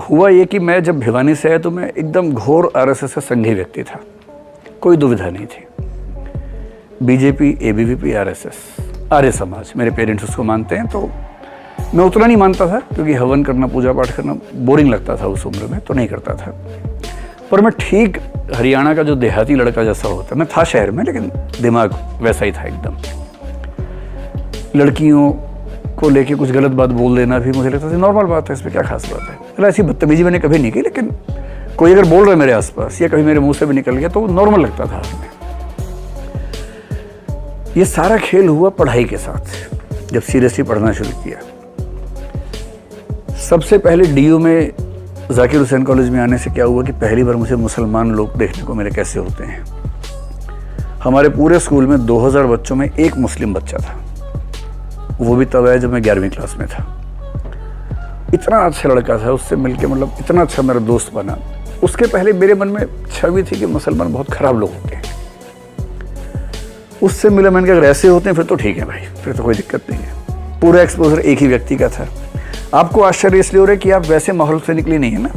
हुआ ये कि मैं जब भिवानी से आया तो मैं एकदम घोर आरएसएस से संघी व्यक्ति था, कोई दुविधा नहीं थी। BJP, ABVP, RSS, Arya Samaj, मेरे पेरेंट्स उसको मानते हैं, तो मैं उतना नहीं मानता था क्योंकि हवन करना, पूजा पाठ करना बोरिंग लगता था उस उम्र में, तो नहीं करता था। पर मैं ठीक हरियाणा का जो देहाती लड़का जैसा होता, मैं था शहर में लेकिन दिमाग वैसा ही था एकदम। लड़कियों को लेके कुछ गलत बात बोल देना भी मुझे लगता था नॉर्मल बात है, इसमें क्या खास बात है। मतलब ऐसी बदतमीजी मैंने कभी नहीं की, लेकिन कोई अगर बोल रहा है मेरे आसपास या कभी मेरे मुंह से भी निकल गया तो नॉर्मल लगता था हमें। ये सारा खेल हुआ पढ़ाई के साथ, जब सीरियसली पढ़ना शुरू किया। सबसे पहले डीयू में जाकिर हुसैन कॉलेज में आने से क्या हुआ कि पहली बार मुझे मुसलमान लोग देखने को मिले कैसे होते हैं। हमारे पूरे स्कूल में 2000 बच्चों में एक मुस्लिम बच्चा था, वो भी तब आया जब मैं 11वीं क्लास में था। इतना अच्छा लड़का था, उससे मिलके मतलब इतना अच्छा मेरा दोस्त बना। उसके पहले मेरे मन में छवि थी कि मुसलमान बहुत खराब लोग होते हैं। उससे मिला, मैंने कहा अगर ऐसे होते हैं फिर तो ठीक है भाई, फिर तो कोई दिक्कत नहीं है। पूरा एक्सपोजर एक ही व्यक्ति का था। आपको आश्चर्य इसलिए हो रहा है कि आप वैसे माहौल से निकले नहीं है ना,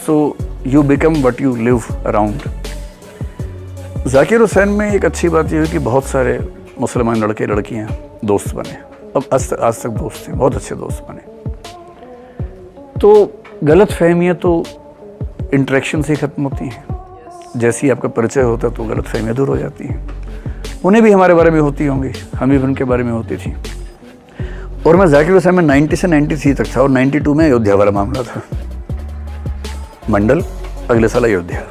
so you become what you live around. Zakir Hussain में एक अच्छी बात यह हुई कि बहुत सारे मुसलमान लड़के लड़कियां दोस्त बने, अब आज तक दोस्त हैं, बहुत अच्छे दोस्त बने। तो गलत फहमियाँ तो इंटरेक्शन से ही खत्म होती हैं। जैसे ही आपका परिचय होता है तो गलत फहमियाँ दूर हो जाती हैं। उन्हें भी हमारे बारे में होती होंगी, हमें भी उनके बारे में होती थी। और मैं जाकिर हुसैन में 90 से 93 तक था, और 92 में अयोध्या वाला मामला था, मंडल, अगले साल अयोध्या।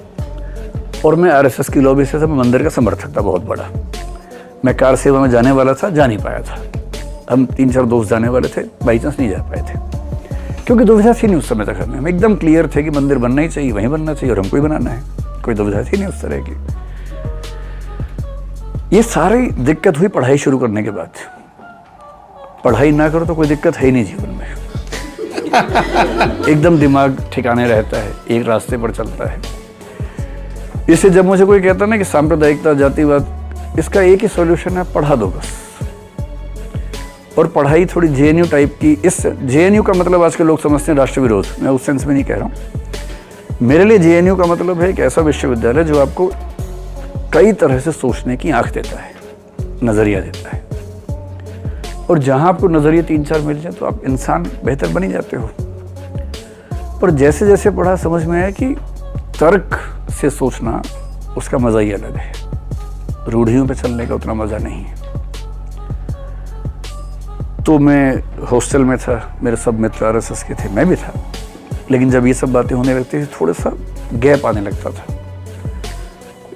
और मैं आरएसएस की लॉबी से मंदिर का समर्थक था बहुत बड़ा। मैं कार सेवा में जाने वाला था, जा नहीं पाया था। हम 3-4 दोस्त जाने वाले थे, बाई चांस नहीं जा पाए थे क्योंकि दुविधा थी नहीं उस समय तक। हम एकदम क्लियर थे कि मंदिर बनना ही चाहिए, वहीं बनना चाहिए और हमको ही बनाना है, कोई दुविधा थी नहीं उस तरह की। ये सारी दिक्कत हुई पढ़ाई शुरू करने के बाद। पढ़ाई ना करो तो कोई दिक्कत है ही नहीं जीवन में। एकदम दिमाग ठिकाने रहता है, एक रास्ते पर चलता है। इससे जब मुझे कोई कहता ना कि सांप्रदायिकता, जातिवाद, इसका एक ही सॉल्यूशन है, पढ़ा दो बस। और पढ़ाई थोड़ी जेएनयू टाइप की। इस जेएनयू का मतलब आजकल लोग समझते हैं राष्ट्र विरोध, मैं उस सेंस में नहीं कह रहा हूँ। मेरे लिए जेएनयू का मतलब है एक ऐसा विश्वविद्यालय जो आपको कई तरह से सोचने की आंख देता है, नजरिया देता है। और जहां आपको नजरिए 3-4 मिल जाए तो आप इंसान बेहतर बन ही जाते हो। पर जैसे जैसे पढ़ा समझ में आया कि तर्क से सोचना उसका मजा ही अलग है, रूढ़ियों पे चलने का उतना मजा नहीं है। तो मैं हॉस्टल में था, मेरे सब मित्र आरएसएस के थे, मैं भी था। लेकिन जब ये सब बातें होने लगती थी थोड़ा सा गैप आने लगता था।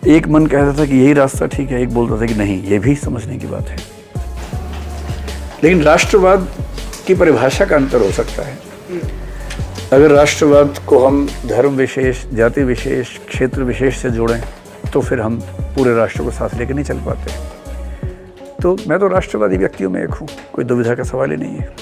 एक मन कहता था कि यही रास्ता ठीक है, एक बोलता था कि नहीं, ये भी समझने की बात है। लेकिन राष्ट्रवाद की परिभाषा का अंतर हो सकता है। अगर राष्ट्रवाद को हम धर्म विशेष, जाति विशेष, क्षेत्र विशेष से जोड़ें तो फिर हम पूरे राष्ट्र को साथ लेकर नहीं चल पाते। तो मैं तो राष्ट्रवादी व्यक्तियों में एक हूँ, कोई दुविधा का सवाल ही नहीं है।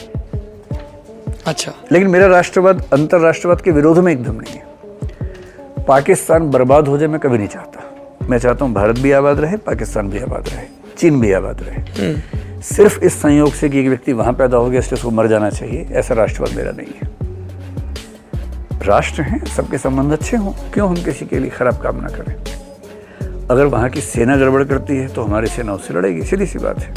अच्छा, लेकिन मेरा राष्ट्रवाद अंतरराष्ट्रवाद के विरोध में एकदम नहीं है। पाकिस्तान बर्बाद हो जाए मैं कभी नहीं चाहता। मैं चाहता हूँ भारत भी आबाद रहे, पाकिस्तान भी आबाद रहे, चीन भी आबाद रहे। सिर्फ इस संयोग से कि एक व्यक्ति वहां पैदा हो गया इसलिए उसको मर जाना चाहिए, ऐसा राष्ट्रवाद मेरा नहीं है। राष्ट्र हैं, सबके संबंध अच्छे हों, क्यों हम किसी के लिए खराब काम ना करें। अगर वहाँ की सेना गड़बड़ करती है तो हमारी सेना उससे लड़ेगी, सीधी सी बात है।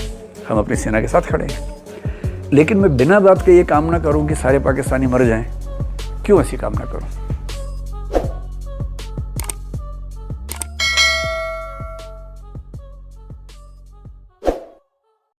हम अपनी सेना के साथ खड़े हैं। लेकिन मैं बिना बात के ये काम ना करूँ कि सारे पाकिस्तानी मर जाएं, क्यों ऐसी काम ना करूँ।